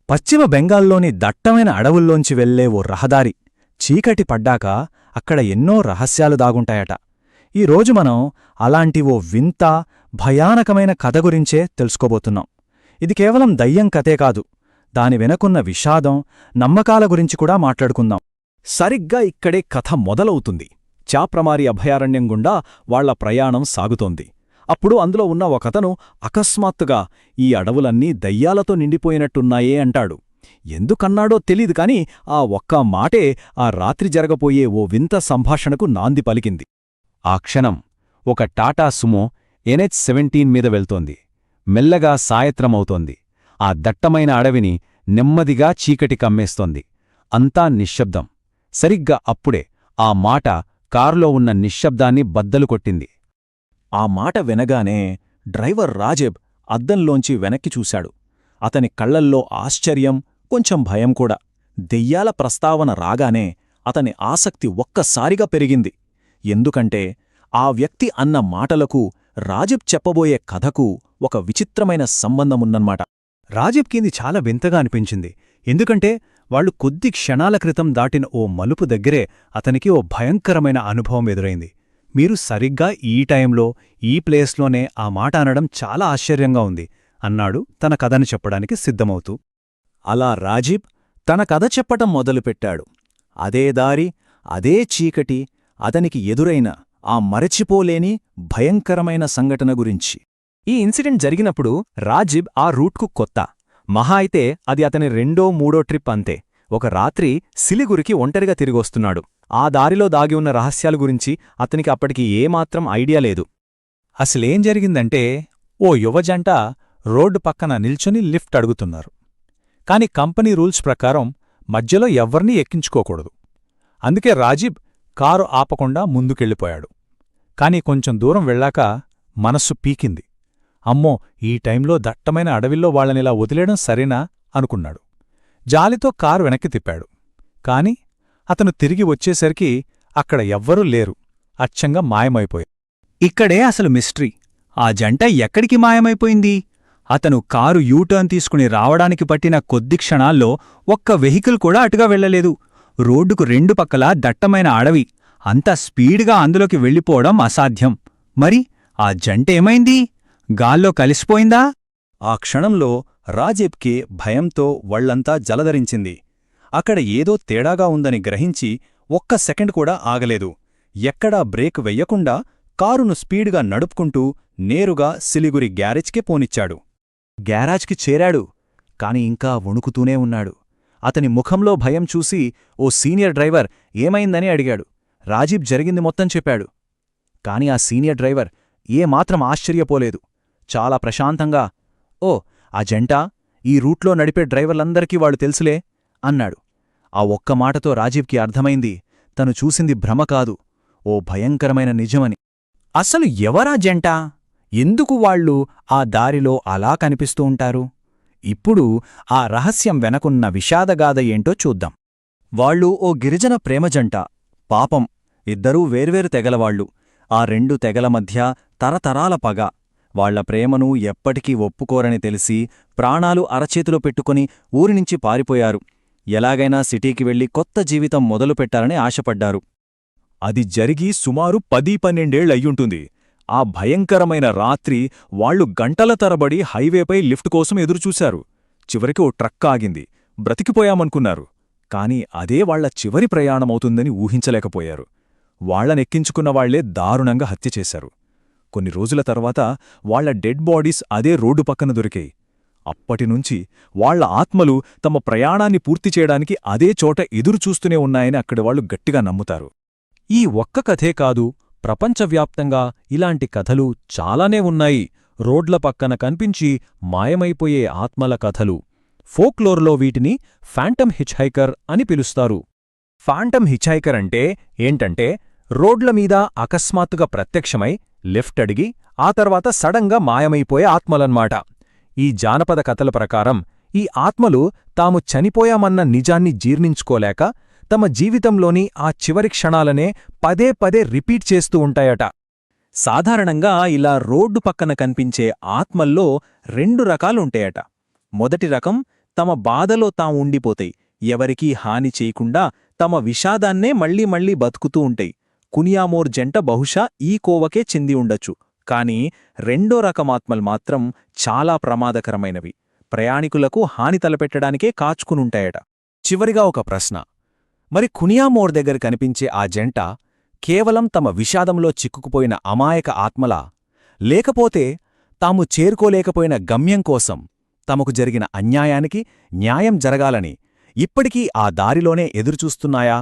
పశ్చిమ బెంగాల్లోని దట్టమైన అడవుల్లోంచి వెళ్లే ఓ రహదారి. చీకటి పడ్డాక అక్కడ ఎన్నో రహస్యాలు దాగుంటాయట. ఈరోజు మనం అలాంటి ఓ వింత, భయానకమైన కథ గురించే తెలుసుకోబోతున్నాం. ఇది కేవలం దయ్యం కథే కాదు, దాని వెనకున్న విషాదం, నమ్మకాల గురించి కూడా మాట్లాడుకుందాం. సరిగ్గా ఇక్కడే కథ మొదలవుతుంది. చాప్రమారి అభయారణ్యం గుండా వాళ్ల ప్రయాణం సాగుతోంది. అప్పుడు అందులో ఉన్న ఒకతను అకస్మాత్తుగా ఈ అడవులన్నీ దయ్యాలతో నిండిపోయినట్టున్నాయే అంటాడు. ఎందుకన్నాడో తెలీదు కాని ఆ ఒక్క మాటే ఆ రాత్రి జరగబోయే ఓ వింత సంభాషణకు నాంది పలికింది. ఆ క్షణం ఒక టాటా సుమో NH-17 మీద వెళ్తోంది. మెల్లగా సాయత్రమవుతోంది. ఆ దట్టమైన అడవిని నెమ్మదిగా చీకటి కమ్మేస్తోంది. అంతా నిశ్శబ్దం. సరిగ్గా అప్పుడే ఆ మాట కారులో ఉన్న నిశ్శబ్దాన్ని బద్దలు కొట్టింది. ఆ మాట వినగానే డ్రైవర్ రాజేబ్ అద్దంలోంచి వెనక్కి చూశాడు. అతని కళ్లల్లో ఆశ్చర్యం, కొంచెం భయం కూడా. దెయ్యాల ప్రస్తావన రాగానే అతని ఆసక్తి ఒక్కసారిగా పెరిగింది. ఎందుకంటే ఆ వ్యక్తి అన్న మాటలకు, రాజేబ్ చెప్పబోయే కథకు ఒక విచిత్రమైన సంబంధమున్నమాట. రాజేబ్కింది చాలా వింతగా అనిపించింది. ఎందుకంటే వాళ్లు కొద్ది క్షణాల క్రితం దాటిన ఓ మలుపు దగ్గరే అతనికి ఓ భయంకరమైన అనుభవం ఎదురైంది. మీరు సరిగ్గా ఈ టైంలో, ఈ ప్లేస్లోనే ఆ మాట అనడం చాలా ఆశ్చర్యంగా ఉంది అన్నాడు తన కథను చెప్పడానికి సిద్ధమవుతూ. అలా రాజీబ్ తన కథ చెప్పటం మొదలుపెట్టాడు. అదే దారి, అదే చీకటి, అతనికి ఎదురైన ఆ మరచిపోలేని భయంకరమైన సంఘటన గురించి. ఈ ఇన్సిడెంట్ జరిగినప్పుడు రాజీబ్ ఆ రూట్కు కొత్త. మహా అయితే అది అతని రెండో మూడో ట్రిప్ అంతే. ఒక రాత్రి సిలిగురికి ఒంటరిగా తిరిగొస్తున్నాడు. ఆ దారిలో దాగి ఉన్న రహస్యాల గురించి అతనికి అప్పటికి ఏమాత్రం ఐడియా లేదు. అసలేం జరిగిందంటే, ఓ యువజంట రోడ్డు పక్కన నిల్చొని లిఫ్ట్ అడుగుతున్నారు. కాని కంపెనీ రూల్స్ ప్రకారం మధ్యలో ఎవ్వర్నీ ఎక్కించుకోకూడదు. అందుకే రాజీబ్ కారు ఆపకుండా ముందుకెళ్ళిపోయాడు. కాని కొంచెం దూరం వెళ్ళాక మనస్సు పీకింది. అమ్మో, ఈ టైంలో దట్టమైన అడవిలో వాళ్లనిలా వదిలేయడం సరేనా అనుకున్నాడు. జాలితో కారు వెనక్కి తిప్పాడు. కాని అతను తిరిగి వచ్చేసరికి అక్కడ ఎవ్వరూ లేరు. అచ్చంగా మాయమైపోయారు. ఇక్కడే అసలు మిస్టరీ. ఆ జంట ఎక్కడికి మాయమైపోయింది? అతను కారు యూటర్న్ తీసుకుని రావడానికి పట్టిన కొద్ది క్షణాల్లో ఒక్క వెహికల్ కూడా అటుగా వెళ్లలేదు. రోడ్డుకు రెండు పక్కలా దట్టమైన అడవి. అంత స్పీడ్గా అందులోకి వెళ్ళిపోవడం అసాధ్యం. మరి ఆ జంటేమైంది? గాల్లో కలిసిపోయిందా? ఆ క్షణంలో రాజేబ్కి భయంతో వళ్లంతా జలధరించింది. అక్కడ ఏదో తేడాగా ఉందని గ్రహించి ఒక్క సెకండ్ కూడా ఆగలేదు. ఎక్కడా బ్రేక్ వెయ్యకుండా కారును స్పీడ్గా నడుపుకుంటూ నేరుగా సిలిగురి గ్యారేజ్కే పోనిచ్చాడు. గ్యారేజ్కి చేరాడు. కాని ఇంకా వణుకుతూనే ఉన్నాడు. అతని ముఖంలో భయం చూసి ఓ సీనియర్ డ్రైవర్ ఏమైందని అడిగాడు. రాజీబ్ జరిగింది మొత్తం చెప్పాడు. కాని ఆ సీనియర్ డ్రైవర్ ఏమాత్రం ఆశ్చర్యపోలేదు. చాలా ప్రశాంతంగా, ఓ, ఆ జంట ఈ రూట్లో నడిపే డ్రైవర్లందరికీ వాళ్లు తెలుసులే అన్నాడు. ఆ ఒక్క మాటతో రాజీవ్కి అర్థమైంది, తను చూసింది భ్రమ కాదు, ఓ భయంకరమైన నిజమని. అసలు ఎవరా జంట? ఎందుకు వాళ్లు ఆ దారిలో అలా కనిపిస్తూ ఉంటారు? ఇప్పుడు ఆ రహస్యం వెనకున్న విషాదగాథ ఏంటో చూద్దాం. వాళ్లు ఓ గిరిజన ప్రేమజంట. పాపం, ఇద్దరూ వేర్వేరు తెగలవాళ్లు. ఆ రెండు తెగల మధ్య తరతరాల పగ. వాళ్ల ప్రేమను ఎప్పటికీ ఒప్పుకోరని తెలిసి ప్రాణాలు అరచేతిలో పెట్టుకుని ఊరినుంచి పారిపోయారు. ఎలాగైనా సిటీకి వెళ్లి కొత్త జీవితం మొదలుపెట్టాలని ఆశపడ్డారు. అది జరిగి సుమారు 10-12 ఏళ్లయ్యుంటుంది. ఆ భయంకరమైన రాత్రి వాళ్లు గంటల తరబడి హైవేపై లిఫ్ట్ కోసం ఎదురుచూశారు. చివరికి ఓ ట్రక్ ఆగింది. బ్రతికిపోయామనుకున్నారు. కాని అదే వాళ్ల చివరి ప్రయాణమవుతుందని ఊహించలేకపోయారు. వాళ్లనెక్కించుకున్న వాళ్లే దారుణంగా హత్యచేశారు. కొన్ని రోజుల తర్వాత వాళ్ల డెడ్ బాడీస్ అదే రోడ్డు పక్కన దొరికాయి. అప్పటినుంచి వాళ్ల ఆత్మలు తమ ప్రయాణాన్ని పూర్తి చేయడానికి అదే చోట ఎదురుచూస్తూనే ఉన్నాయని అక్కడివాళ్లు గట్టిగా నమ్ముతారు. ఈ ఒక్క కథే కాదు, ప్రపంచవ్యాప్తంగా ఇలాంటి కథలు చాలానే ఉన్నాయి. రోడ్ల పక్కన కనిపించి మాయమైపోయే ఆత్మల కథలు. ఫోక్లోర్లో వీటిని ఫాంటమ్ హిచ్హైకర్ అని పిలుస్తారు. ఫాంటమ్ హిచ్హైకర్ అంటే ఏంటంటే, రోడ్లమీద అకస్మాత్తుగా ప్రత్యక్షమై లిఫ్ట్ అడిగి ఆ తర్వాత సడన్గా మాయమైపోయే ఆత్మలన్మాట. ఈ జానపద కథల ప్రకారం ఈ ఆత్మలు తాము చనిపోయామన్న నిజాన్ని జీర్ణించుకోలేక తమ జీవితంలోని ఆ చివరి క్షణాలనే పదే పదే రిపీట్ చేస్తూ ఉంటాయట. సాధారణంగా ఇలా రోడ్డు పక్కన కనిపించే ఆత్మల్లో 2 రకాలుంటాయట. మొదటి రకం తమ బాధలో ఉండిపోతాయి. ఎవరికీ హాని చేయకుండా తమ విషాదాన్నే మళ్లీ మళ్లీ బతుకుతూ ఉంటాయి. కునియామోర్ జంట బహుశా ఈ కోవకే చెంది ఉండొచ్చు. కాని రెండో రకమాత్మలు మాత్రం చాలా ప్రమాదకరమైనవి. ప్రయాణికులకు హాని తలపెట్టడానికే కాచుకునుంటాయట. చివరిగా ఒక ప్రశ్న. మరి కునియామోర్ దగ్గర కనిపించే ఆ జంట కేవలం తమ విషాదంలో చిక్కుకుపోయిన అమాయక ఆత్మలా, లేకపోతే తాము చేరుకోలేకపోయిన గమ్యం కోసం తమకు జరిగిన అన్యాయానికి న్యాయం జరగాలని ఇప్పటికీ ఆ దారిలోనే ఎదురుచూస్తున్నాయా?